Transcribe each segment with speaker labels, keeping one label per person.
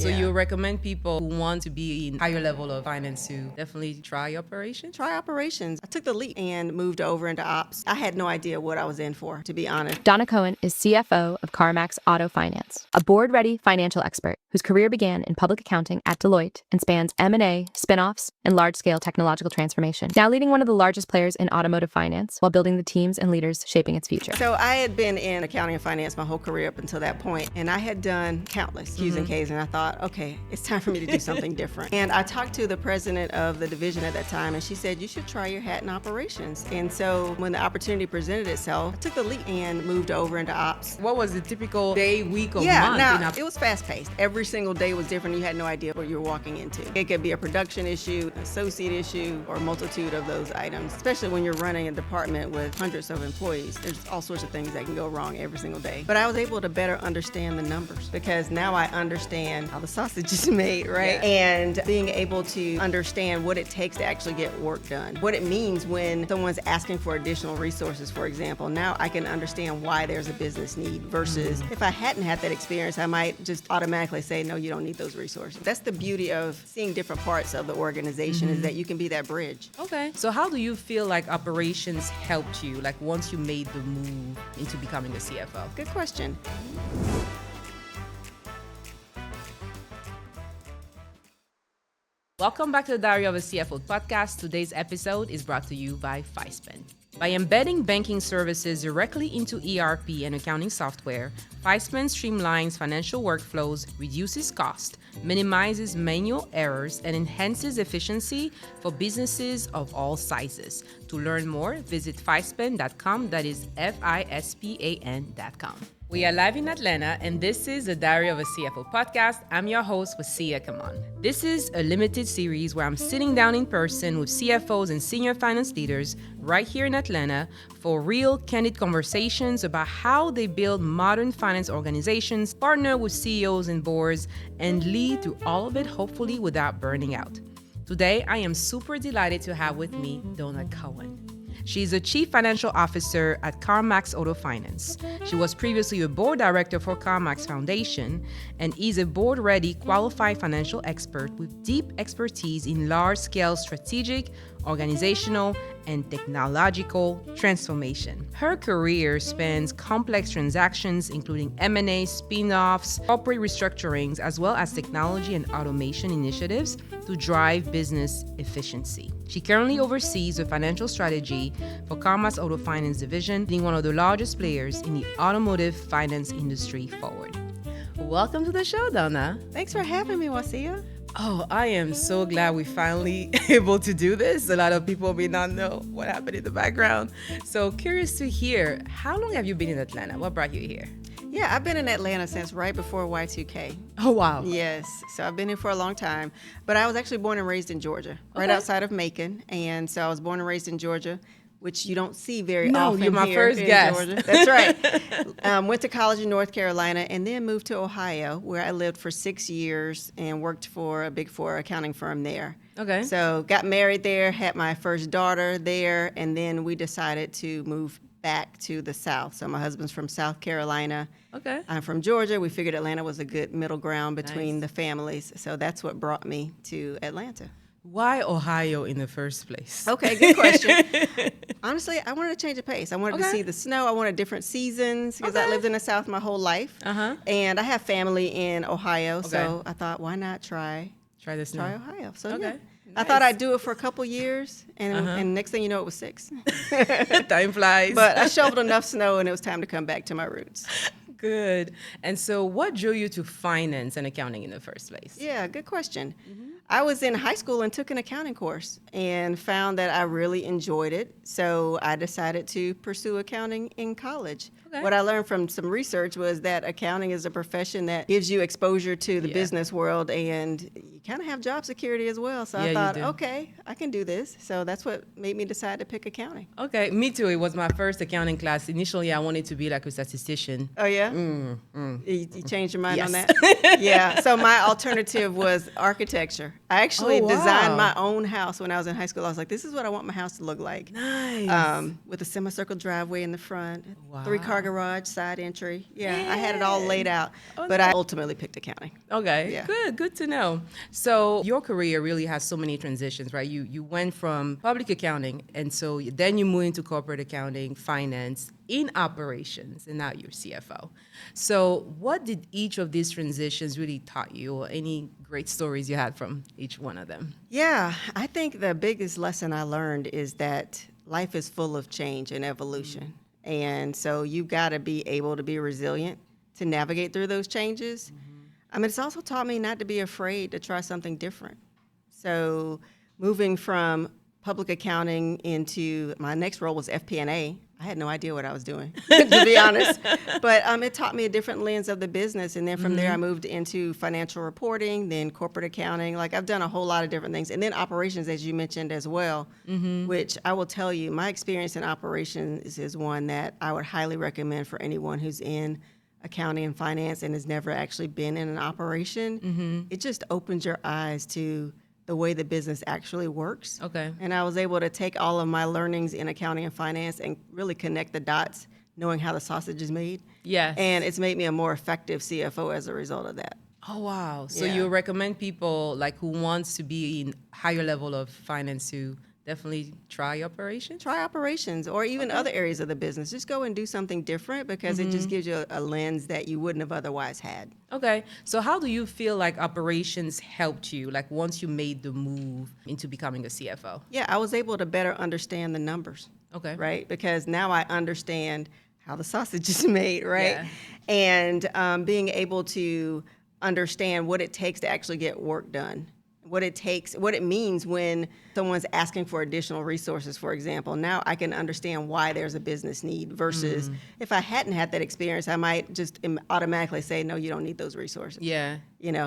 Speaker 1: So you recommend people who want to be in higher level of finance to definitely try operations?
Speaker 2: Try operations. I took the leap and moved over into ops. I had no idea what I was in for, to be honest.
Speaker 3: Donna Cohen is CFO of CarMax Auto Finance, a board-ready financial expert whose career began in public accounting at Deloitte and spans M&A, spinoffs, and large-scale technological transformation. Now leading one of the largest players in automotive finance while building the teams and leaders shaping its future.
Speaker 2: So I had been in accounting and finance my whole career up until that point, and I had done countless Q's and K's, and I thought, okay, it's time for me to do something different. And I talked to the president of the division at that time, and she said, you should try your hat in operations. And so when the opportunity presented itself, I took the leap and moved over into ops.
Speaker 1: What was the typical day, week, or month?
Speaker 2: Now, it was fast-paced. Every single day was different. You had no idea what you were walking into. It could be a production issue, an associate issue, or a multitude of those items, especially when you're running a department with hundreds of employees. There's all sorts of things that can go wrong every single day. But I was able to better understand the numbers because now I understand how the sausage is made, right?
Speaker 1: Yeah.
Speaker 2: And being able to understand what it takes to actually get work done. What it means when someone's asking for additional resources, for example. Now I can understand why there's a business need versus if I hadn't had that experience, I might just automatically say, no, you don't need those resources. That's the beauty of seeing different parts of the organization is that you can be that bridge.
Speaker 1: Okay. So how do you feel like operations helped you, like once you made the move into becoming a CFO?
Speaker 2: Good question.
Speaker 1: Welcome back to the Diary of a CFO podcast. Today's episode is brought to you by Fispen. By embedding banking services directly into ERP and accounting software, Fispen streamlines financial workflows, reduces cost, minimizes manual errors, and enhances efficiency for businesses of all sizes. To learn more, visit fispen.com. That is FISPAN.com. We are live in Atlanta, and this is the Diary of a CFO podcast. I'm your host, Wassia, Kamon. This is a limited series where I'm sitting down in person with CFOs and senior finance leaders right here in Atlanta for real, candid conversations about how they build modern finance organizations, partner with CEOs and boards, and lead through all of it, hopefully without burning out. Today, I am super delighted to have with me Donna Cohen. She's the Chief Financial Officer at CarMax Auto Finance. She was previously a board director for CarMax Foundation and is a board-ready, qualified financial expert with deep expertise in large-scale strategic, organizational, and technological transformation. Her career spans complex transactions, including M&A, spin-offs, corporate restructurings, as well as technology and automation initiatives to drive business efficiency. She currently oversees the financial strategy for CarMax Auto Finance division, being one of the largest players in the automotive finance industry forward. Welcome to the show, Donna.
Speaker 2: Thanks for having me, Wassia.
Speaker 1: Oh, I am so glad we finally able to do this. A lot of people may not know what happened in the background. So curious to hear, how long have you been in Atlanta? What brought you here?
Speaker 2: Yeah, I've been in Atlanta since right before Y2K.
Speaker 1: Oh, wow.
Speaker 2: Yes, so I've been here for a long time. But I was actually born and raised in Georgia, right outside of Macon. And so I was born and raised in Georgia, which you don't see very often
Speaker 1: you're my
Speaker 2: here
Speaker 1: first
Speaker 2: in
Speaker 1: guest.
Speaker 2: Georgia. That's right. Went to college in North Carolina and then moved to Ohio, where I lived for 6 years and worked for a Big Four accounting firm there.
Speaker 1: Okay.
Speaker 2: So got married there, had my first daughter there, and then we decided to move back to the South. So my husband's from South Carolina.
Speaker 1: Okay.
Speaker 2: I'm from Georgia. We figured Atlanta was a good middle ground between
Speaker 1: Nice.
Speaker 2: the families. So that's what brought me to Atlanta.
Speaker 1: Why Ohio in the first place?
Speaker 2: Okay, good question. Honestly, I wanted to change the pace. I wanted to
Speaker 1: Okay.
Speaker 2: see the snow. I wanted different seasons because I
Speaker 1: Okay.
Speaker 2: lived in the South my whole life.
Speaker 1: Uh-huh.
Speaker 2: And I have family in Ohio, so
Speaker 1: Okay.
Speaker 2: I thought, why not try
Speaker 1: Try this
Speaker 2: Ohio? So
Speaker 1: Okay.
Speaker 2: yeah. I thought I'd do it for a couple years, and next thing you know, it was 6.
Speaker 1: Time flies.
Speaker 2: But I shoveled enough snow, and it was time to come back to my roots.
Speaker 1: Good. And so what drew you to finance and accounting in the first place?
Speaker 2: Yeah, good question. I was in high school and took an accounting course and found that I really enjoyed it. So I decided to pursue accounting in college.
Speaker 1: Okay.
Speaker 2: What I learned from some research was that accounting is a profession that gives you exposure to the business world, and you you kind of have job security as well. So
Speaker 1: Yeah,
Speaker 2: I
Speaker 1: you
Speaker 2: thought,
Speaker 1: do.
Speaker 2: okay, I can do this. So that's what made me decide to pick accounting.
Speaker 1: Okay, me too. It was my first accounting class. Initially, I wanted to be like a statistician.
Speaker 2: Oh, yeah? You changed your mind on
Speaker 1: Yes.
Speaker 2: that? Yeah. So my alternative was architecture. I actually
Speaker 1: Oh, wow.
Speaker 2: designed my own house when I was in high school. I was like, this is what I want my house to look like.
Speaker 1: Nice.
Speaker 2: With a semicircle driveway in the front,
Speaker 1: Wow.
Speaker 2: 3-car garage, side entry. Yeah, I had it all laid out.
Speaker 1: Oh,
Speaker 2: But
Speaker 1: nice.
Speaker 2: I ultimately picked accounting.
Speaker 1: Okay,
Speaker 2: Yeah.
Speaker 1: good to know. So your career really has so many transitions, right? You went from public accounting, and so then you moved into corporate accounting, finance, in operations, and now you're CFO. So what did each of these transitions really taught you, or any great stories you had from each one of them?
Speaker 2: Yeah, I think the biggest lesson I learned is that life is full of change and evolution. And so you got to be able to be resilient to navigate through those changes. I mean, it's also taught me not to be afraid to try something different. So moving from public accounting into my next role was FP&A. I had no idea what I was doing, to be honest. But it taught me a different lens of the business. And then from there, I moved into financial reporting, then corporate accounting. Like, I've done a whole lot of different things. And then operations, as you mentioned as well, which I will tell you, my experience in operations is one that I would highly recommend for anyone who's in accounting and finance and has never actually been in an operation. It just opens your eyes to the way the business actually works.
Speaker 1: Okay.
Speaker 2: And I was able to take all of my learnings in accounting and finance and really connect the dots, knowing how the sausage is made.
Speaker 1: Yes.
Speaker 2: And it's made me a more effective CFO as a result of that.
Speaker 1: Oh, wow. So
Speaker 2: Yeah.
Speaker 1: you recommend people like who wants to be in higher level of finance to definitely try operations?
Speaker 2: Try operations or even other areas of the business. Just go and do something different because it just gives you a lens that you wouldn't have otherwise had.
Speaker 1: Okay. So how do you feel like operations helped you, like once you made the move into becoming a CFO?
Speaker 2: Yeah, I was able to better understand the numbers.
Speaker 1: Okay.
Speaker 2: Right? Because now I understand how the sausage is made, right?
Speaker 1: Yeah.
Speaker 2: And being able to understand what it takes to actually get work done, what it means when someone's asking for additional resources, for example. Now I can understand why there's a business need versus if I hadn't had that experience, I might just automatically say, no, you don't need those resources.
Speaker 1: Yeah.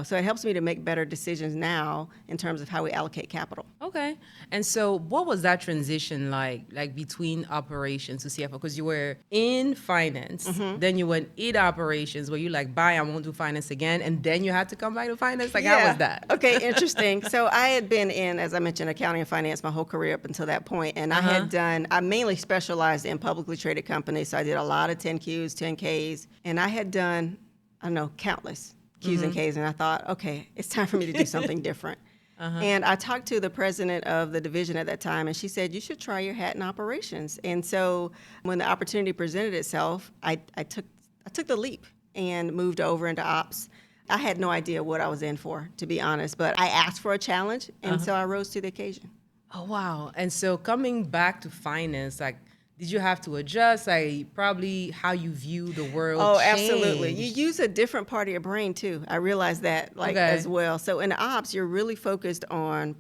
Speaker 2: So it helps me to make better decisions now in terms of how we allocate capital.
Speaker 1: Okay. And so what was that transition like between operations to CFO? Because you were in finance, then you went in operations where you like, bye, I won't do finance again. And then you had to come back to finance? Like, how was that?
Speaker 2: Okay, interesting. So I had been in, as I mentioned, accounting and finance my whole career up until that point. And I mainly specialized in publicly traded companies. So I did a lot of 10Qs, 10Ks. And I had done, I don't know, countless Qs and Ks. And I thought, okay, it's time for me to do something different. And I talked to the president of the division at that time, and she said, you should try your hat in operations. And so when the opportunity presented itself, I took the leap and moved over into ops. I had no idea what I was in for, to be honest, but I asked for a challenge, and so I rose to the occasion.
Speaker 1: Oh, wow. And so coming back to finance, like, did you have to adjust? Like, probably how you view the world
Speaker 2: Absolutely.
Speaker 1: changed?
Speaker 2: You use a different part of your brain, too. I realized that, as well. So in ops, you're really focused on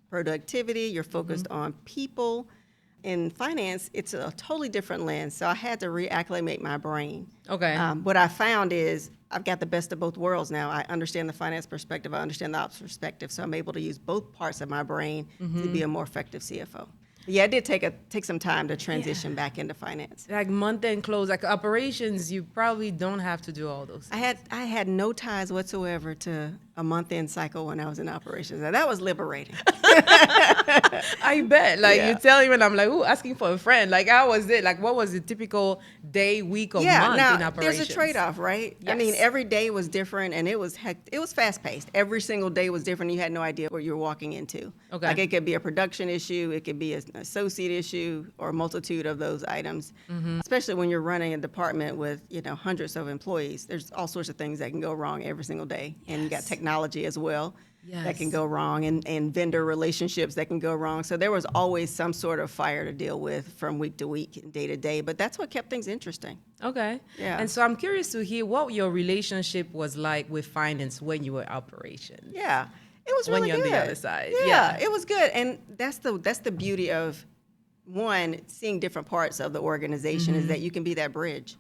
Speaker 2: productivity. You're focused on people. In finance, it's a totally different lens. So I had to reacclimate my brain.
Speaker 1: Okay.
Speaker 2: What I found is I've got the best of both worlds now. I understand the finance perspective. I understand the ops perspective. So I'm able to use both parts of my brain to be a more effective CFO. Yeah, it did take some time to transition back into finance.
Speaker 1: Like month-end close, like operations, you probably don't have to do all those things.
Speaker 2: I had no ties whatsoever to a month-end cycle when I was in operations. And that was liberating.
Speaker 1: I bet. Like,
Speaker 2: Yeah.
Speaker 1: you tell him, and I'm like, ooh, asking for a friend. Like, how was it? Like, what was the typical day, week, or month
Speaker 2: now
Speaker 1: in operations?
Speaker 2: there's a trade-off, right? I mean,
Speaker 1: Yes.
Speaker 2: every day was different, and it was fast-paced. Every single day was different. You had no idea what you were walking into.
Speaker 1: Okay.
Speaker 2: Like, it could be a production issue, it could be an associate issue, or a multitude of those items. Especially when you're running a department with hundreds of employees. There's all sorts of things that can go wrong every single day, and you got technology as well. That can
Speaker 1: Yes.
Speaker 2: go wrong, and vendor relationships that can go wrong. So there was always some sort of fire to deal with from week to week and day to day, but that's what kept things interesting.
Speaker 1: Okay.
Speaker 2: Yeah.
Speaker 1: And so I'm curious to hear what your relationship was like with finance when you were operations.
Speaker 2: Yeah, it was
Speaker 1: When
Speaker 2: really
Speaker 1: you're on
Speaker 2: good.
Speaker 1: the other side.
Speaker 2: Yeah,
Speaker 1: Yeah.
Speaker 2: it was good, and that's the beauty of one, seeing different parts of the organization is that you can be that bridge.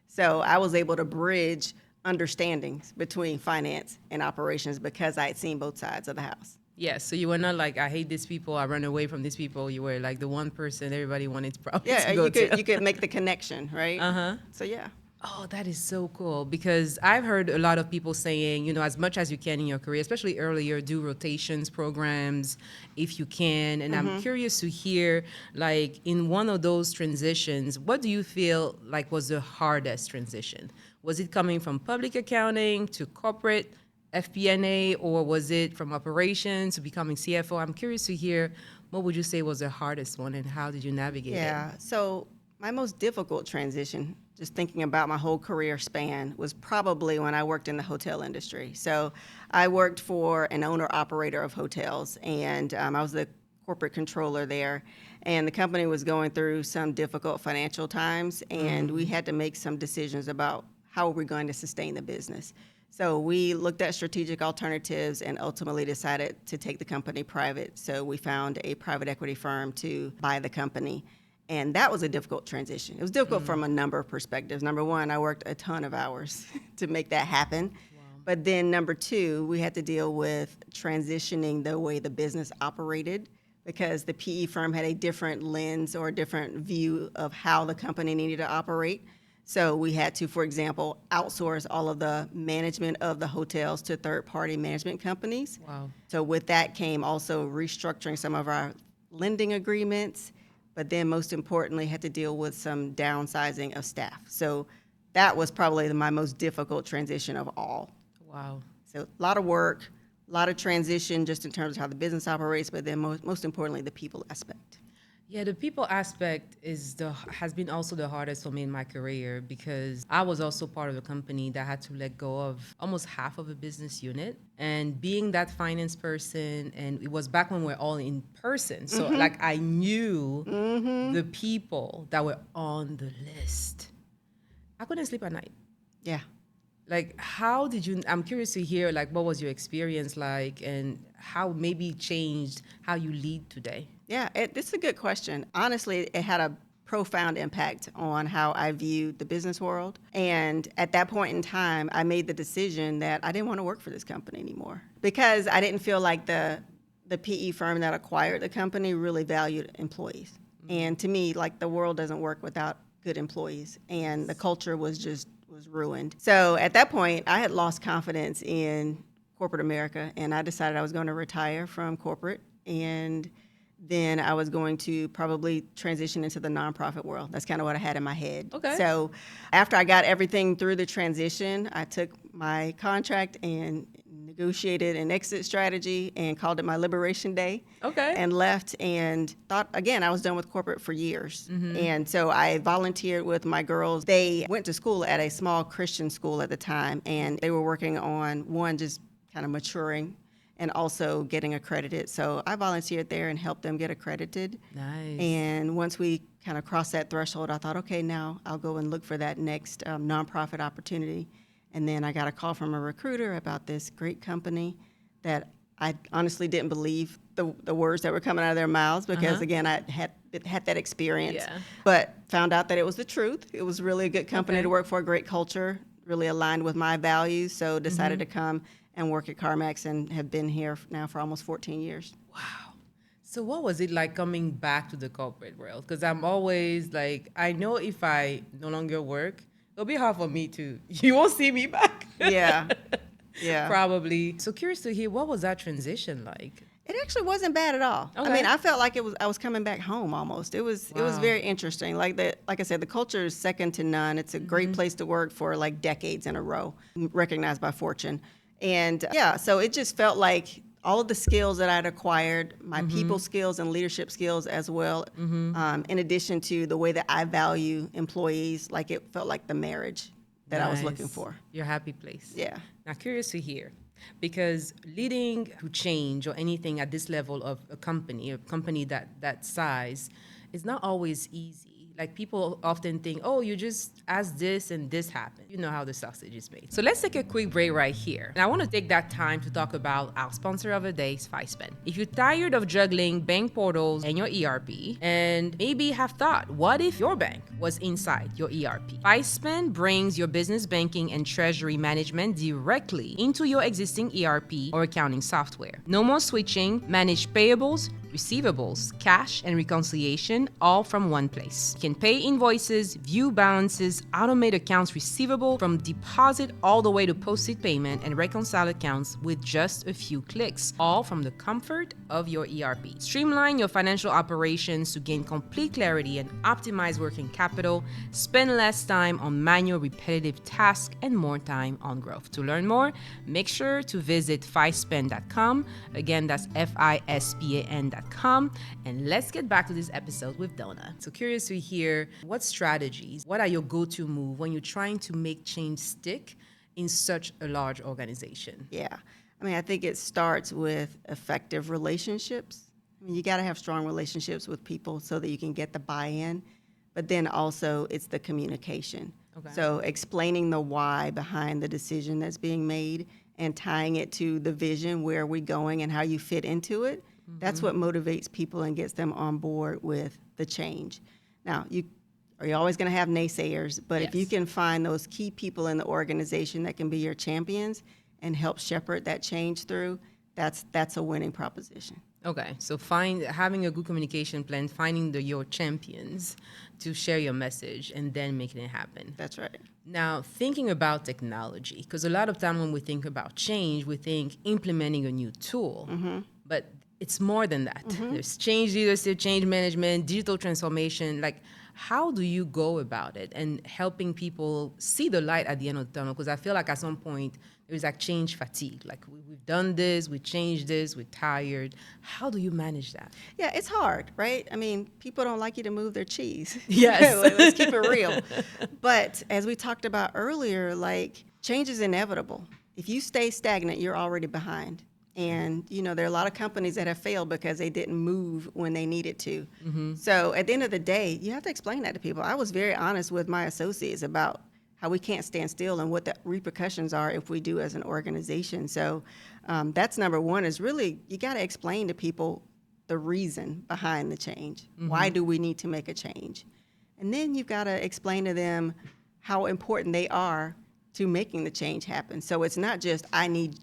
Speaker 2: So I was able to bridge understandings between finance and operations because I had seen both sides of the house.
Speaker 1: Yes, so you were not like, I hate these people, I run away from these people. You were like the one person everybody wanted probably
Speaker 2: Yeah,
Speaker 1: to go to.
Speaker 2: you could make the connection, right?
Speaker 1: Uh-huh.
Speaker 2: So yeah.
Speaker 1: Oh, that is so cool, because I've heard a lot of people saying, as much as you can in your career, especially earlier, do rotations programs if you can. And I'm curious to hear, like, in one of those transitions, what do you feel like was the hardest transition? Was it coming from public accounting to corporate FP&A, or was it from operations to becoming CFO? I'm curious to hear, what would you say was the hardest one, and how did you navigate it?
Speaker 2: Yeah. So my most difficult transition, just thinking about my whole career span, was probably when I worked in the hotel industry. So I worked for an owner-operator of hotels, and I was the corporate controller there. And the company was going through some difficult financial times, and we had to make some decisions about how we're going to sustain the business. So we looked at strategic alternatives and ultimately decided to take the company private. So we found a private equity firm to buy the company. And that was a difficult transition. It was difficult from a number of perspectives. Number one, I worked a ton of hours to make that happen. Wow. But then number two, we had to deal with transitioning the way the business operated, because the PE firm had a different lens or a different view of how the company needed to operate. So we had to, for example, outsource all of the management of the hotels to third-party management companies.
Speaker 1: Wow.
Speaker 2: So with that came also restructuring some of our lending agreements, but then most importantly had to deal with some downsizing of staff. So that was probably my most difficult transition of all.
Speaker 1: Wow.
Speaker 2: So a lot of work, a lot of transition just in terms of how the business operates, but then most importantly, the people aspect.
Speaker 1: Yeah, the people aspect has been also the hardest for me in my career, because I was also part of a company that had to let go of almost half of a business unit. And being that finance person, and it was back when we're all in person. So like I knew the people that were on the list. I couldn't sleep at night.
Speaker 2: Yeah.
Speaker 1: Like, how did you, I'm curious to hear, like, what was your experience like, and how maybe changed how you lead today?
Speaker 2: Yeah, this is a good question. Honestly, it had a profound impact on how I viewed the business world. And at that point in time, I made the decision that I didn't want to work for this company anymore, because I didn't feel like the PE firm that acquired the company really valued employees. And to me, like, the world doesn't work without good employees, and the culture was ruined. So at that point, I had lost confidence in corporate America, and I decided I was going to retire from corporate, and then I was going to probably transition into the nonprofit world. That's kind of what I had in my head.
Speaker 1: Okay.
Speaker 2: So after I got everything through the transition, I took my contract and negotiated an exit strategy and called it my Liberation Day.
Speaker 1: Okay.
Speaker 2: And left, and thought, again, I was done with corporate for years. And so I volunteered with my girls. They went to school at a small Christian school at the time, and they were working on, one, just kind of maturing and also getting accredited. So I volunteered there and helped them get accredited.
Speaker 1: Nice.
Speaker 2: And once we kind of crossed that threshold, I thought, okay, now I'll go and look for that next nonprofit opportunity. And then I got a call from a recruiter about this great company that I honestly didn't believe the words that were coming out of their mouths, because again, I had that experience, but found out that it was the truth. It was really a good company to work for, a great culture, really aligned with my values. So decided to come and work at CarMax, and have been here now for almost 14 years.
Speaker 1: Wow. So what was it like coming back to the corporate world? Because I'm always like, I know if I no longer work, it'll be hard for me to, you won't see me back.
Speaker 2: Yeah. Yeah.
Speaker 1: Probably. So curious to hear, what was that transition like?
Speaker 2: It actually wasn't bad at all.
Speaker 1: Okay.
Speaker 2: I mean, I felt like I was coming back home almost. It was
Speaker 1: Wow.
Speaker 2: very interesting. Like I said, the culture is second to none. It's a great place to work for like decades in a row, recognized by Fortune. And yeah, so it just felt like all of the skills that I'd acquired, my people skills and leadership skills as well, in addition to the way that I value employees, like it felt like the marriage that I was looking for.
Speaker 1: Your happy place.
Speaker 2: Yeah.
Speaker 1: Now, curious to hear, because leading to change or anything at this level of a company that size, is not always easy. Like people often think, oh, you just ask this and this happened. You know how the sausage is made. So let's take a quick break right here. And I want to take that time to talk about our sponsor of the day, Fispen. If you're tired of juggling bank portals and your ERP, and maybe have thought, what if your bank was inside your ERP? Fispen brings your business banking and treasury management directly into your existing ERP or accounting software. No more switching, manage payables, receivables, cash, and reconciliation all from one place. You can pay invoices, view balances, automate accounts receivable from deposit all the way to posted payment, and reconcile accounts with just a few clicks, all from the comfort of your ERP. Streamline your financial operations to gain complete clarity and optimize working capital. Spend less time on manual repetitive tasks and more time on growth. To learn more, make sure to visit fispen.com. Again, that's FISPAN.com. And let's get back to this episode with Donna. So curious to hear what strategies, what are your go-to move when you're trying to make change stick in such a large organization?
Speaker 2: Yeah. I mean, I think it starts with effective relationships. I mean, you got to have strong relationships with people so that you can get the buy-in, but then also it's the communication. Okay. So explaining the why behind the decision that's being made and tying it to the vision, where we're going and how you fit into it. That's what motivates people and gets them on board with the change. Now, you're always going to have naysayers, but if you can find those key people in the organization that can be your champions and help shepherd that change through, that's a winning proposition.
Speaker 1: Okay, so having a good communication plan, finding your champions to share your message, and then making it happen.
Speaker 2: That's right.
Speaker 1: Now, thinking about technology, because a lot of time when we think about change, we think implementing a new tool, but it's more than that. There's change leadership, change management, digital transformation. Like, how do you go about it and helping people see the light at the end of the tunnel? Because I feel like at some point there's like change fatigue. Like we've done this, we changed this, we're tired. How do you manage that?
Speaker 2: Yeah, it's hard, right? I mean, people don't like you to move their cheese.
Speaker 1: Yes.
Speaker 2: Let's keep it real. But as we talked about earlier, like change is inevitable. If you stay stagnant, you're already behind. And, there are a lot of companies that have failed because they didn't move when they needed to. So at the end of the day, you have to explain that to people. I was very honest with my associates about how we can't stand still and what the repercussions are if we do as an organization. So that's number one, is really you got to explain to people the reason behind the change. Why do we need to make a change? And then you've got to explain to them how important they are to making the change happen. So it's not just I need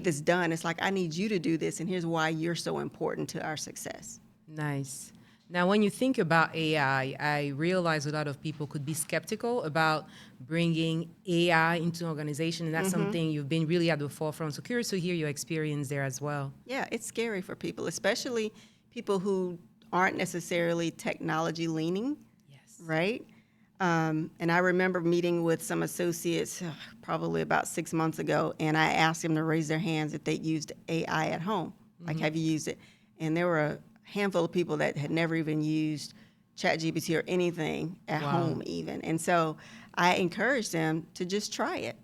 Speaker 2: this done. It's like I need you to do this, and here's why you're so important to our success.
Speaker 1: Nice. Now, when you think about AI, I realize a lot of people could be skeptical about bringing AI into an organization, and that's something you've been really at the forefront. So curious to hear your experience there as well.
Speaker 2: Yeah, it's scary for people, especially people who aren't necessarily technology leaning. Yes. Right? And I remember meeting with some associates probably about 6 months ago, and I asked them to raise their hands if they used AI at home. Like, have you used it? And there were a handful of people that had never even used ChatGPT or anything at home even. And so I encouraged them to just try it.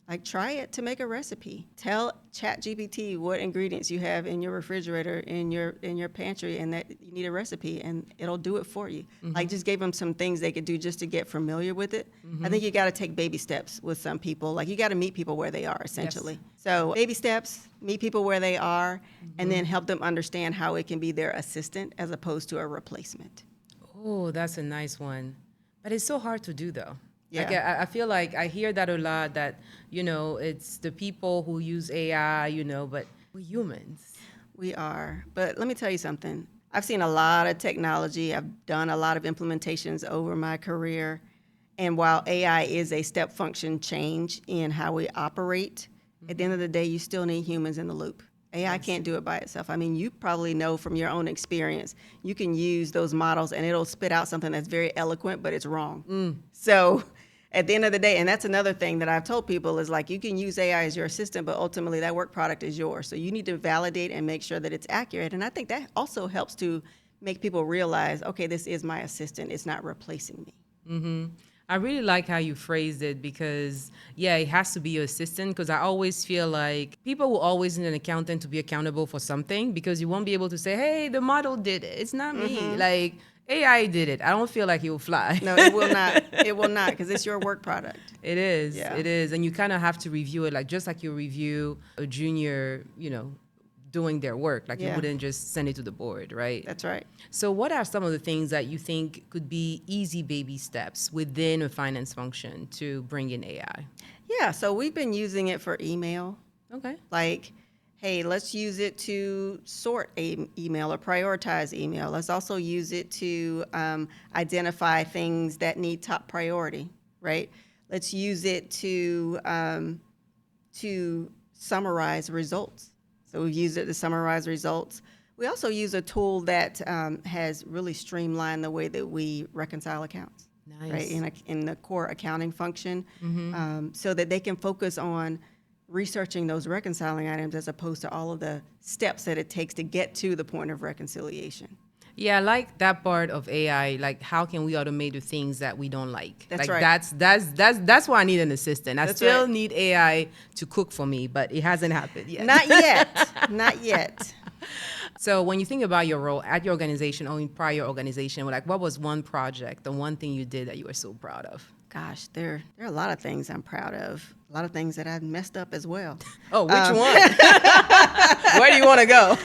Speaker 2: Like, try it to make a recipe. Tell ChatGPT what ingredients you have in your refrigerator, in your pantry, and that you need a recipe, and it'll do it for you. Like, just gave them some things they could do just to get familiar with it. I think you got to take baby steps with some people. Like, you got to meet people where they are, essentially. Yes. So baby steps, meet people where they are, and then help them understand how it can be their assistant as opposed to a replacement.
Speaker 1: Oh, that's a nice one. But it's so hard to do, though.
Speaker 2: Yeah.
Speaker 1: Like, I feel like I hear that a lot, that, it's the people who use AI, but we're humans.
Speaker 2: We are. But let me tell you something. I've seen a lot of technology. I've done a lot of implementations over my career. And while AI is a step function change in how we operate, at the end of the day, you still need humans in the loop. AI can't do it by itself. I mean, you probably know from your own experience, you can use those models and it'll spit out something that's very eloquent, but it's wrong. So at the end of the day, and that's another thing that I've told people, is like, you can use AI as your assistant, but ultimately that work product is yours. So you need to validate and make sure that it's accurate. And I think that also helps to make people realize, okay, this is my assistant. It's not replacing me.
Speaker 1: I really like how you phrased it, because, it has to be your assistant, because I always feel like people will always need an accountant to be accountable for something, because you won't be able to say, hey, the model did it. It's not me. Like, AI did it. I don't feel like it will fly.
Speaker 2: No, it will not. It will not, because it's your work product.
Speaker 1: It is.
Speaker 2: Yeah.
Speaker 1: It is. And you kind of have to review it, like just like you review a junior, doing their work. Like you
Speaker 2: Yeah.
Speaker 1: wouldn't just send it to the board, right?
Speaker 2: That's right.
Speaker 1: So what are some of the things that you think could be easy baby steps within a finance function to bring in AI?
Speaker 2: Yeah, so we've been using it for email.
Speaker 1: Okay.
Speaker 2: Like, hey, let's use it to sort email or prioritize email. Let's also use it to identify things that need top priority, right? Let's use it to summarize results. So we've used it to summarize results. We also use a tool that has really streamlined the way that we reconcile accounts.
Speaker 1: Nice.
Speaker 2: Right, in the core accounting function, so that they can focus on researching those reconciling items as opposed to all of the steps that it takes to get to the point of reconciliation.
Speaker 1: Yeah, I like that part of AI. Like, how can we automate the things that we don't like?
Speaker 2: That's
Speaker 1: like,
Speaker 2: right.
Speaker 1: That's why I need an assistant. I
Speaker 2: That's
Speaker 1: still
Speaker 2: right.
Speaker 1: need AI to cook for me, but it hasn't happened yet.
Speaker 2: Not yet. Not yet.
Speaker 1: So when you think about your role at your organization or in prior organization, like what was one project, the one thing you did that you were so proud of?
Speaker 2: Gosh, there are a lot of things I'm proud of. A lot of things that I've messed up as well.
Speaker 1: Oh, which one? Where do you want to go?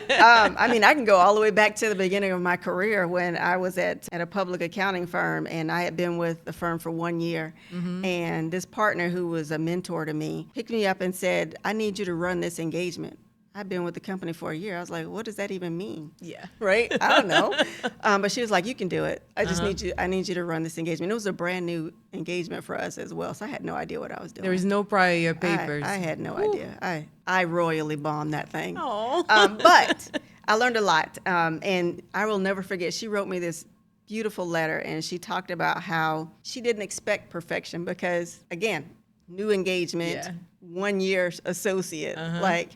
Speaker 2: I mean, I can go all the way back to the beginning of my career when I was at a public accounting firm, and I had been with the firm for 1 year. And this partner, who was a mentor to me, picked me up and said, I need you to run this engagement. I've been with the company for a year. I was like, what does that even mean?
Speaker 1: Yeah.
Speaker 2: Right? I don't know. But she was like, you can do it. I need you to run this engagement. It was a brand new engagement for us as well. So I had no idea what I was doing.
Speaker 1: There was no prior year papers.
Speaker 2: I had no idea. I royally bombed that thing.
Speaker 1: Oh.
Speaker 2: But I learned a lot. And I will never forget, she wrote me this beautiful letter, and she talked about how she didn't expect perfection because, again, new engagement,
Speaker 1: Yeah.
Speaker 2: 1 year associate,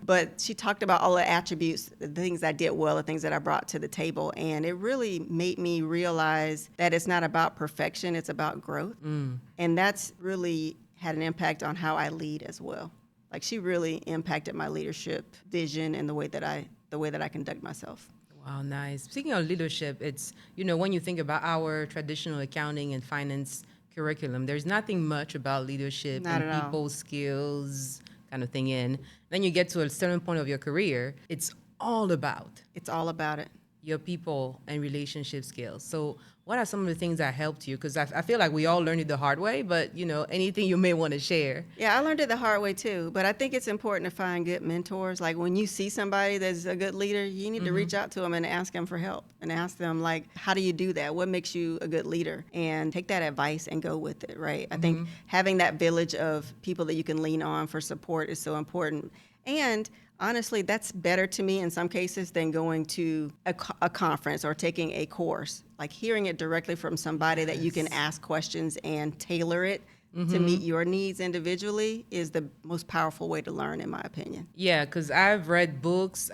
Speaker 2: but she talked about all the attributes, the things I did well, the things that I brought to the table. And it really made me realize that it's not about perfection, it's about growth. And that's really had an impact on how I lead as well. Like, she really impacted my leadership vision and the way that I conduct myself.
Speaker 1: Wow, nice. Speaking of leadership, it's, when you think about our traditional accounting and finance curriculum, there's nothing much about leadership
Speaker 2: Not
Speaker 1: and
Speaker 2: at all.
Speaker 1: people skills kind of thing in. Then you get to a certain point of your career, it's all about
Speaker 2: It's all about it.
Speaker 1: your people and relationship skills. So what are some of the things that helped you? Because I feel like we all learned it the hard way, but anything you may want to share.
Speaker 2: Yeah, I learned it the hard way too, but I think it's important to find good mentors. Like, when you see somebody that's a good leader, you need to reach out to them and ask them for help and ask them, like, how do you do that? What makes you a good leader? And take that advice and go with it, right? I think having that village of people that you can lean on for support is so important. And honestly, that's better to me in some cases than going to a conference or taking a course. Like, hearing it directly from somebody that you can ask questions and tailor it to meet your needs individually is the most powerful way to learn, in my opinion.
Speaker 1: Yeah, because I've read books,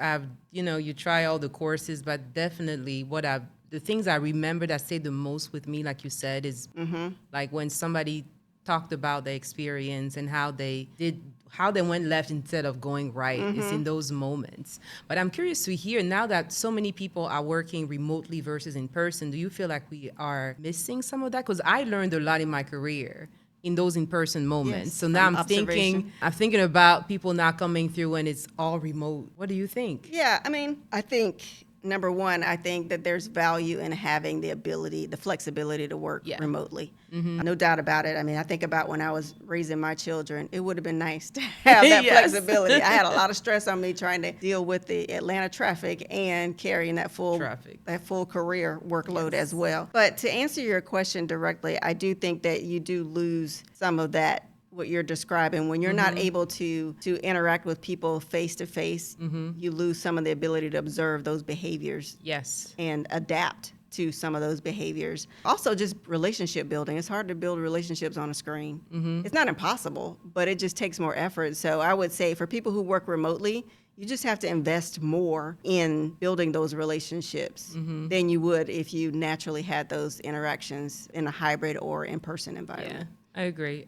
Speaker 1: you try all the courses, but definitely the things I remember that stayed the most with me, like you said, is like when somebody talked about the experience and how they went left instead of going right. It's in those moments. But I'm curious to hear, now that so many people are working remotely versus in person, do you feel like we are missing some of that? Because I learned a lot in my career in those in-person moments.
Speaker 2: Yes,
Speaker 1: So now
Speaker 2: from
Speaker 1: I'm thinking about people not coming through when it's all remote. What do you think?
Speaker 2: Yeah, I mean, I think, number one, I think that there's value in having the flexibility to work remotely. No doubt about it. I mean, I think about when I was raising my children, it would have been nice to have that
Speaker 1: Yes.
Speaker 2: flexibility. I had a lot of stress on me trying to deal with the Atlanta traffic and carrying that full career workload as well. But to answer your question directly, I do think that you do lose some of that, what you're describing, when you're not able to interact with people face to face. You lose some of the ability to observe those behaviors.
Speaker 1: Yes.
Speaker 2: And adapt to some of those behaviors. Also, just relationship building. It's hard to build relationships on a screen. It's not impossible, but it just takes more effort. So I would say for people who work remotely, you just have to invest more in building those relationships than you would if you naturally had those interactions in a hybrid or in-person environment.
Speaker 1: Yeah. I agree.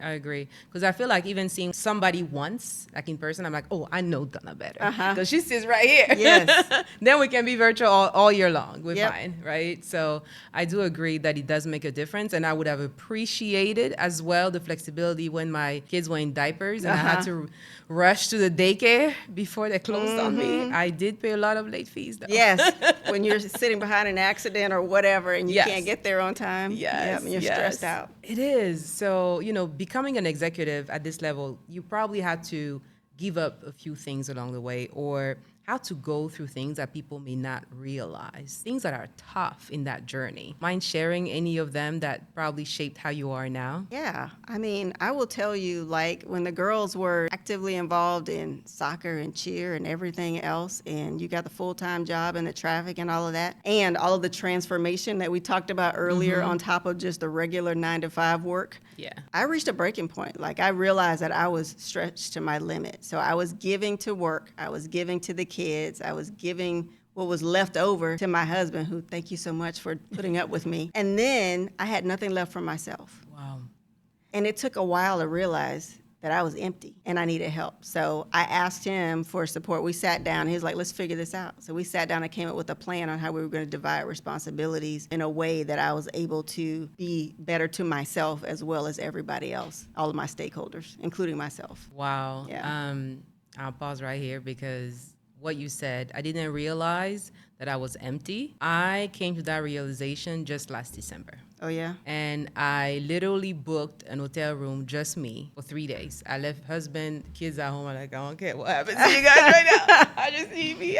Speaker 1: Because I feel like even seeing somebody once, like in person, I'm like, oh, I know Donna better. Because she sits right here.
Speaker 2: Yes.
Speaker 1: Then we can be virtual all year long. We're
Speaker 2: Yep.
Speaker 1: fine, right? So I do agree that it does make a difference. And I would have appreciated as well the flexibility when my kids were in diapers and I had to rush to the daycare before they closed on me. I did pay a lot of late fees, though.
Speaker 2: Yes, when you're sitting behind an accident or whatever and you
Speaker 1: Yes.
Speaker 2: can't get there on time.
Speaker 1: Yes,
Speaker 2: And you're stressed out.
Speaker 1: It is. So, becoming an executive at this level, you probably had to give up a few things along the way or how to go through things that people may not realize, things that are tough in that journey. Mind sharing any of them that probably shaped how you are now?
Speaker 2: Yeah, I mean, I will tell you, like, when the girls were actively involved in soccer and cheer and everything else, and you got the full-time job and the traffic and all of that, and all of the transformation that we talked about earlier on top of just the regular 9-to-5 work,
Speaker 1: Yeah.
Speaker 2: I reached a breaking point. Like, I realized that I was stretched to my limit. So I was giving to work, I was giving to the kids, I was giving what was left over to my husband, who, thank you so much for putting up with me. And then I had nothing left for myself.
Speaker 1: Wow.
Speaker 2: And it took a while to realize that I was empty and I needed help. So I asked him for support. We sat down. He was like, let's figure this out. So we sat down and came up with a plan on how we were going to divide responsibilities in a way that I was able to be better to myself as well as everybody else, all of my stakeholders, including myself.
Speaker 1: Wow.
Speaker 2: Yeah.
Speaker 1: I'll pause right here because what you said, I didn't realize that I was empty. I came to that realization just last December.
Speaker 2: Oh, yeah?
Speaker 1: And I literally booked an hotel room, just me, for 3 days. I left husband, kids at home. I'm like, I don't care what happens to you guys right now. I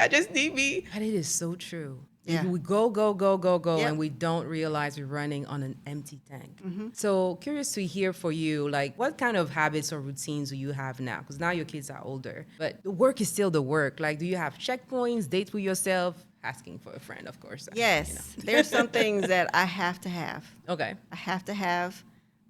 Speaker 1: just need me. And it is so true.
Speaker 2: Yeah.
Speaker 1: We go,
Speaker 2: Yep.
Speaker 1: and we don't realize we're running on an empty tank. So curious to hear for you, like, what kind of habits or routines do you have now? Because now your kids are older, but the work is still the work. Like, do you have checkpoints, dates with yourself? Asking for a friend, of course.
Speaker 2: Yes. There's some things that I have to have.
Speaker 1: Okay.
Speaker 2: I have to have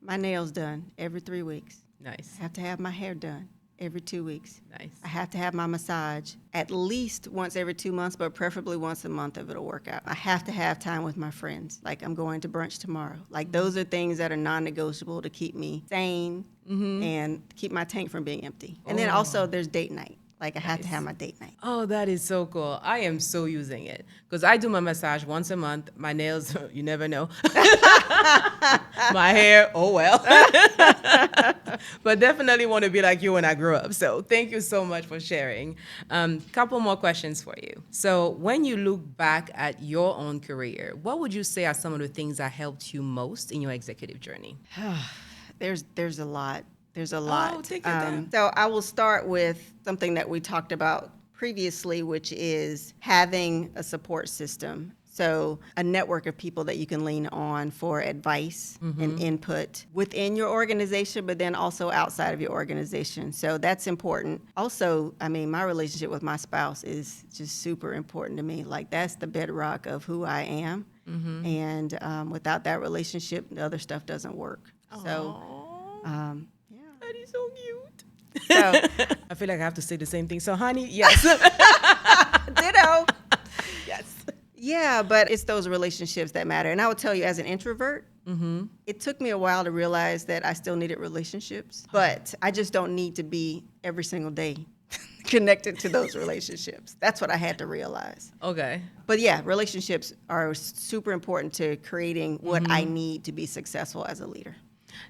Speaker 2: my nails done every 3 weeks.
Speaker 1: Nice.
Speaker 2: I have to have my hair done every 2 weeks.
Speaker 1: Nice.
Speaker 2: I have to have my massage at least once every 2 months, but preferably once a month if it'll work out. I have to have time with my friends. Like, I'm going to brunch tomorrow. Like, those are things that are non-negotiable to keep me sane and keep my tank from being empty. And then also there's date night. Like, I have to have my date night.
Speaker 1: Oh, that is so cool. I am so using it because I do my massage once a month. My nails, you never know. My hair, oh well. But definitely want to be like you when I grew up. So thank you so much for sharing. Couple more questions for you. So when you look back at your own career, what would you say are some of the things that helped you most in your executive journey?
Speaker 2: There's a lot. There's a lot.
Speaker 1: Oh, take your time.
Speaker 2: So I will start with something that we talked about previously, which is having a support system. So a network of people that you can lean on for advice and input within your organization, but then also outside of your organization. So that's important. Also, I mean, my relationship with my spouse is just super important to me. Like, that's the bedrock of who I am. And without that relationship, the other stuff doesn't work. So,
Speaker 1: That is so cute.
Speaker 2: So,
Speaker 1: I feel like I have to say the same thing. So, honey, yes.
Speaker 2: ditto.
Speaker 1: Yes.
Speaker 2: Yeah, but it's those relationships that matter. And I would tell you, as an introvert, it took me a while to realize that I still needed relationships, but I just don't need to be every single day connected to those relationships. That's what I had to realize.
Speaker 1: Okay.
Speaker 2: But yeah, relationships are super important to creating what I need to be successful as a leader.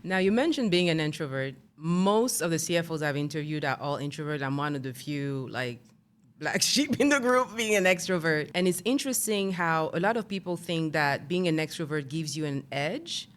Speaker 1: Now, you mentioned being an introvert. Most of the CFOs I've interviewed are all introverts. I'm one of the few, like, black sheep in the group being an extrovert. And it's interesting how a lot of people think that being an extrovert gives you an edge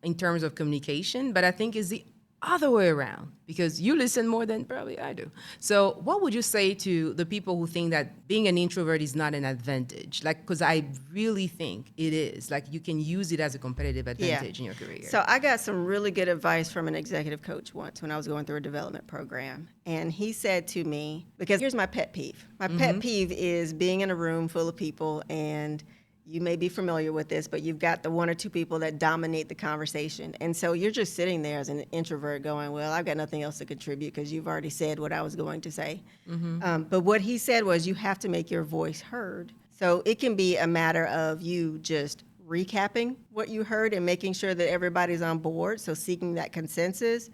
Speaker 1: in terms of communication, but I think it's the other way around because you listen more than probably I do. So what would you say to the people who think that being an introvert is not an advantage? Like, because I really think it is. Like, you can use it as a competitive advantage in your career.
Speaker 2: So I got some really good advice from an executive coach once when I was going through a development program. And he said to me, because here's my pet peeve. My pet peeve is being in a room full of people, and you may be familiar with this, but you've got the one or two people that dominate the conversation. And so you're just sitting there as an introvert going, well, I've got nothing else to contribute because you've already said what I was going to say. But what he said was you have to make your voice heard. So it can be a matter of you just recapping what you heard and making sure that everybody's on board, so seeking that consensus.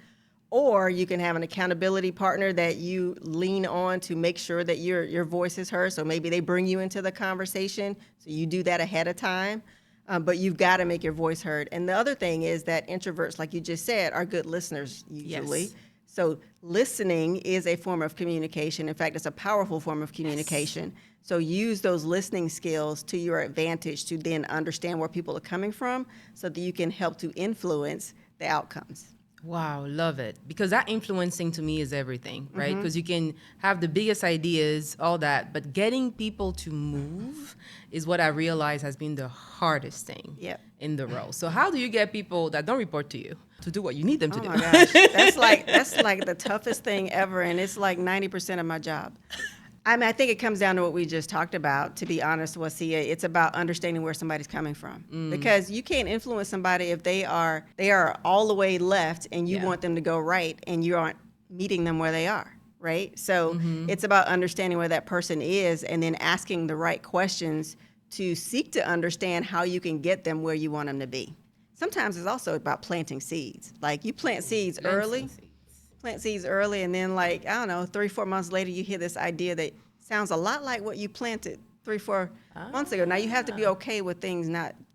Speaker 2: Or you can have an accountability partner that you lean on to make sure that your voice is heard. So maybe they bring you into the conversation, so you do that ahead of time. But you've got to make your voice heard. And the other thing is that introverts, like you just said, are good listeners usually.
Speaker 1: Yes.
Speaker 2: So listening is a form of communication. In fact, it's a powerful form of communication. Yes. So use those listening skills to your advantage to then understand where people are coming from so that you can help to influence the outcomes.
Speaker 1: Wow, love it. Because that influencing to me is everything, right? Because you can have the biggest ideas, all that, but getting people to move is what I realize has been the hardest thing in the role. So how do you get people that don't report to you to do what you need them to do?
Speaker 2: Oh my gosh, that's like the toughest thing ever, and it's like 90% of my job. I mean, I think it comes down to what we just talked about, to be honest, Wassia. It's about understanding where somebody's coming from. Because you can't influence somebody if they are all the way left and you want them to go right and you aren't meeting them where they are, right? So it's about understanding where that person is and then asking the right questions to seek to understand how you can get them where you want them to be. Sometimes it's also about planting seeds. Like you plant seeds early, and then 3-4 months later you hear this idea that sounds a lot like what you planted 3-4 months ago. Now you have to be okay with things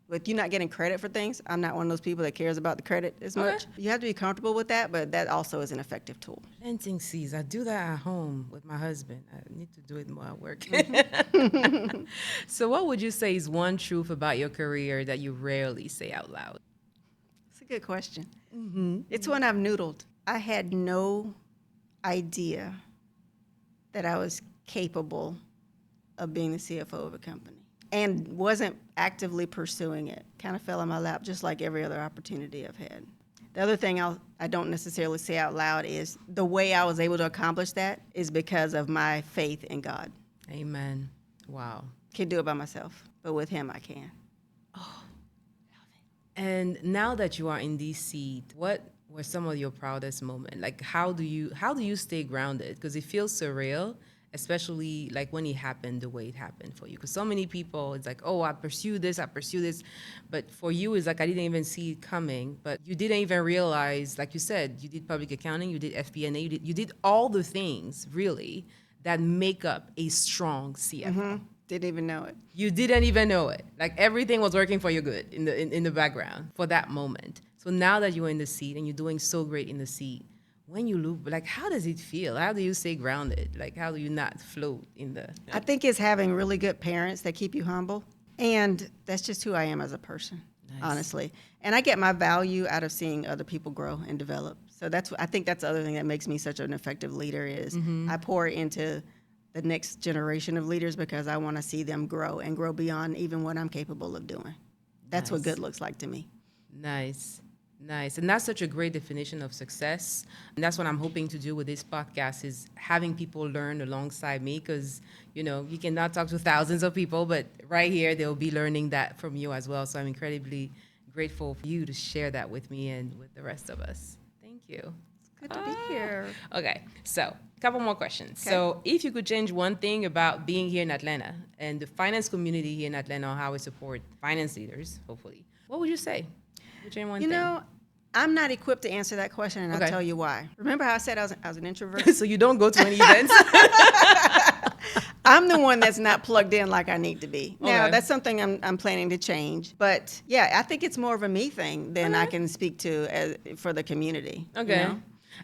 Speaker 2: with you not getting credit for things. I'm not one of those people that cares about the credit as much. You have to be comfortable with that, but that also is an effective tool.
Speaker 1: Planting seeds. I do that at home with my husband. I need to do it more at work. So what would you say is one truth about your career that you rarely say out loud?
Speaker 2: It's a good question. It's one I've noodled. I had no idea that I was capable of being the CFO of a company and wasn't actively pursuing it. Kind of fell in my lap just like every other opportunity I've had. The other thing I don't necessarily say out loud is the way I was able to accomplish that is because of my faith in God.
Speaker 1: Amen. Wow.
Speaker 2: Can't do it by myself, but with Him I can.
Speaker 1: Oh, love it. And now that you are in this seat, what were some of your proudest moments? Like, how do you stay grounded? Because it feels surreal, especially like when it happened the way it happened for you. Because so many people, it's like, oh, I pursue this. But for you, it's like, I didn't even see it coming. But you didn't even realize, like you said, you did public accounting, you did FP&A, you did all the things, really, that make up a strong CFO.
Speaker 2: Didn't even know it.
Speaker 1: You didn't even know it. Like everything was working for you good in the background for that moment. So now that you're in the seat and you're doing so great in the seat, when you look, like, how does it feel? How do you stay grounded? Like, how do you not float in the...
Speaker 2: I think it's having really good parents that keep you humble. And that's just who I am as a person, honestly. And I get my value out of seeing other people grow and develop. So I think that's the other thing that makes me such an effective leader is I pour into the next generation of leaders because I want to see them grow and grow beyond even what I'm capable of doing. That's what good looks like to me. Nice.
Speaker 1: And that's such a great definition of success. And that's what I'm hoping to do with this podcast is having people learn alongside me because, you cannot talk to thousands of people, but right here, they'll be learning that from you as well. So I'm incredibly grateful for you to share that with me and with the rest of us. Thank you.
Speaker 2: Good to be here.
Speaker 1: Okay, so a couple more questions.
Speaker 2: Okay.
Speaker 1: So if you could change one thing about being here in Atlanta and the finance community here in Atlanta, how we support finance leaders, hopefully, what would you say? Change one thing.
Speaker 2: I'm not equipped to answer that question, and I'll tell you why. Remember how I said I was an introvert?
Speaker 1: So you don't go to any events?
Speaker 2: I'm the one that's not plugged in like I need to be. Now, that's something I'm planning to change. But, yeah, I think it's more of a me thing than I can speak to for the community.
Speaker 1: Okay.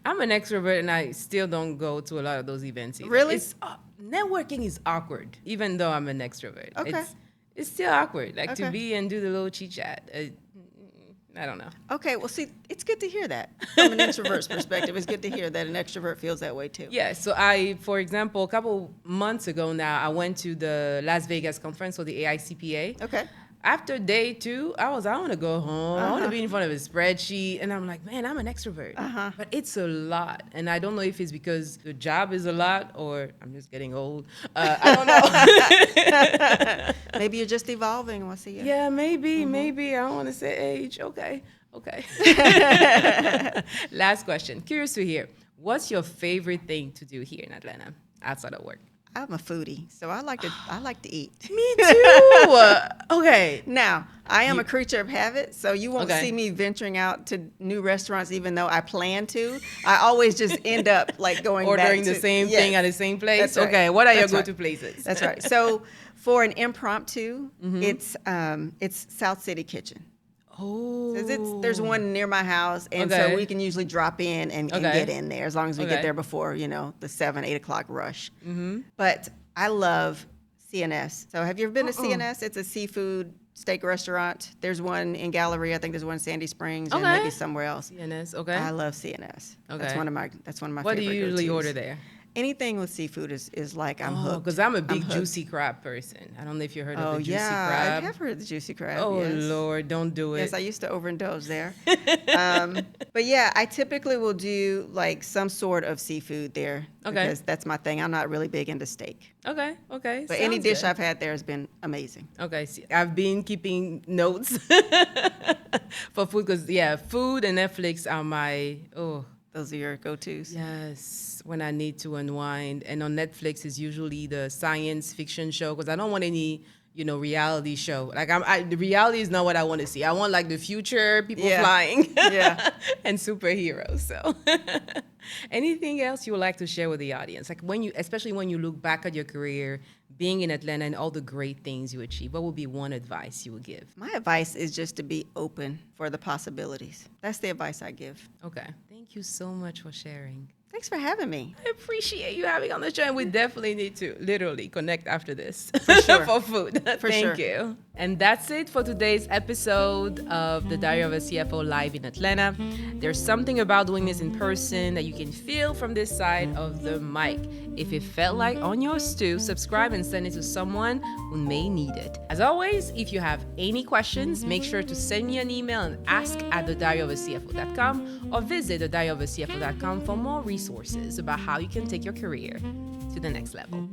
Speaker 1: I'm an extrovert, and I still don't go to a lot of those events either.
Speaker 2: Really?
Speaker 1: Networking is awkward, even though I'm an extrovert.
Speaker 2: Okay.
Speaker 1: It's still awkward, to be and do the little chit-chat. I don't know.
Speaker 2: Okay, well, see, it's good to hear that. From an introvert's perspective, it's good to hear that an extrovert feels that way, too.
Speaker 1: Yeah, so for example, a couple months ago now, I went to the Las Vegas conference for the AICPA.
Speaker 2: Okay.
Speaker 1: After day 2, I want to go home. I want to be in front of a spreadsheet. And I'm like, man, I'm an extrovert. But it's a lot. And I don't know if it's because the job is a lot or I'm just getting old. I don't know.
Speaker 2: Maybe you're just evolving, Wassia.
Speaker 1: Yeah, maybe. I don't want to say age. Okay. Last question. Curious to hear, what's your favorite thing to do here in Atlanta outside of work?
Speaker 2: I'm a foodie, so I like to eat.
Speaker 1: Me too. Okay.
Speaker 2: Now, I am a creature of habit, so you won't
Speaker 1: Okay.
Speaker 2: see me venturing out to new restaurants, even though I plan to. I always just end up like going
Speaker 1: Ordering
Speaker 2: back
Speaker 1: the
Speaker 2: to,
Speaker 1: same
Speaker 2: yes,
Speaker 1: thing at the same place.
Speaker 2: that's right.
Speaker 1: Okay. What are your
Speaker 2: That's right.
Speaker 1: go-to places?
Speaker 2: That's right. So for an impromptu, it's South City Kitchen.
Speaker 1: Oh.
Speaker 2: 'Cause there's one near my house, and
Speaker 1: Okay.
Speaker 2: so we can usually drop in and
Speaker 1: Okay.
Speaker 2: get in there as long as we
Speaker 1: Okay.
Speaker 2: get there before, the 7, 8 o'clock rush. But I love CNS. So have you ever been to CNS? It's a seafood steak restaurant. There's one in Galleria. I think there's one in Sandy Springs and
Speaker 1: Okay.
Speaker 2: maybe somewhere else.
Speaker 1: CNS. Okay.
Speaker 2: I love CNS.
Speaker 1: Okay.
Speaker 2: That's one of my
Speaker 1: What do
Speaker 2: favorite
Speaker 1: you usually
Speaker 2: go-tos.
Speaker 1: order there?
Speaker 2: Anything with seafood is like I'm hooked.
Speaker 1: Because I'm a big
Speaker 2: hooked.
Speaker 1: juicy crab person. I don't know if you heard
Speaker 2: Oh
Speaker 1: of the juicy
Speaker 2: yeah,
Speaker 1: crab.
Speaker 2: I have heard of the juicy crab.
Speaker 1: Oh
Speaker 2: yes.
Speaker 1: Lord, don't do it.
Speaker 2: Yes, I used to overindulge there. But yeah, I typically will do like some sort of seafood there because that's my thing. I'm not really big into steak.
Speaker 1: Okay.
Speaker 2: But any
Speaker 1: Sounds
Speaker 2: dish
Speaker 1: good.
Speaker 2: I've had there has been amazing.
Speaker 1: Okay, see, I've been keeping notes for food because food and Netflix are my
Speaker 2: Those are your go-tos.
Speaker 1: yes, when I need to unwind. And on Netflix is usually the science fiction show because I don't want any reality show. Like the reality is not what I want to see. I want like the future, people
Speaker 2: Yeah.
Speaker 1: flying,
Speaker 2: Yeah.
Speaker 1: and superheroes. So, anything else you would like to share with the audience? Like especially when you look back at your career, being in Atlanta and all the great things you achieved, what would be one advice you would give?
Speaker 2: My advice is just to be open for the possibilities. That's the advice I give.
Speaker 1: Okay. Thank you so much for sharing.
Speaker 2: Thanks for having me.
Speaker 1: I appreciate you having on the show, and we definitely need to literally connect after this
Speaker 2: sure.
Speaker 1: for food.
Speaker 2: For
Speaker 1: Thank
Speaker 2: sure.
Speaker 1: you. And that's it for today's episode of the Diary of a CFO live in Atlanta. There's something about doing this in person that you can feel from this side of the mic. If it felt like on your stew, subscribe and send it to someone who may need it. As always, if you have any questions, make sure to send me an email and ask at thediaryofacfo.com or visit thediaryofacfo.com for more resources about how you can take your career to the next level.